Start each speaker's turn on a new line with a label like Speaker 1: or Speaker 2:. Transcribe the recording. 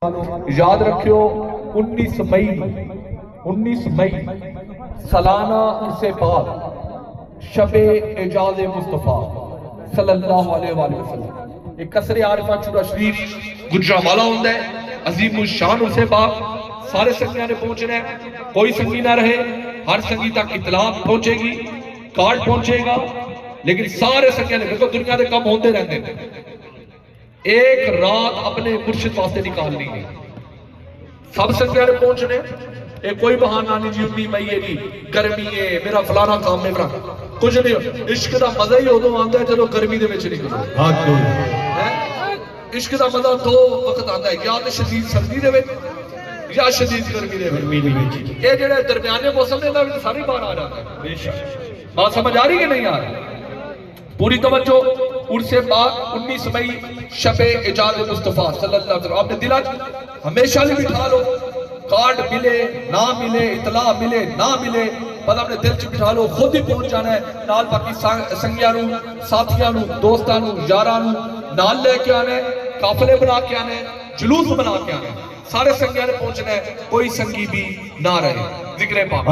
Speaker 1: یاد رکھو 19 مئی سالانہ عرصے پاک شب اعجاز مصطفیٰ صلی اللہ علیہ وآلہ وسلم ایک قصر عارفہ چورا شریف گجرانوالہ ہوندہ ہے عظیم الشان عرصے پاک سارے سنگیاں نے پہنچنا ہے کوئی سنگی نہ رہے ہر سنگی تک اطلاع پہنچے گی کارڈ پہنچے گا لیکن سارے سنگیاں نے دیکھو دنیا دے کم ہوندے رہنے ایک رات اپنے مرشد واسطے نکالنی نہیں سب سنگیاں نے پہنچنے ایک کوئی بہانہ نہیں جی 19 مئی ہے جی گرمی ہے میرا فلانا کام ہے میرا کچھ نہیں عشق دا مزہ ہی ادو آتا ہے جب گرمی دے وچ نکلو عشق دا مزہ دو وقت آتا ہے یا تو شدید سردی دے وچ یا شدید گرمی دے وچ یہ جڑے درمیانے موسم دے وچ ساری بار آ جاتا ہے بے شک بات سمجھ آ رہی کہ نہیں آ رہی پوری توجہ عرص پاک 19 مئی شب اعجاز مصطفیٰ صلی اللہ علیہ وسلم آپ نے دلات ہمیشہ لی بٹھا لو کارڈ ملے نہ ملے اطلاع ملے نہ ملے پتہ اپنے دل چ بٹھا لو خود ہی پہنچ جانا ہے نال باقی سنگیاں نو ساتھیاں نو دوستاں نو یاراں نو نال لے کے آنے قافلے بنا کے آنے جلوس بنا کے آنے سارے سنگیاں نے پہنچنا ہے کوئی سنگی بھی نہ رہے ذکر پاک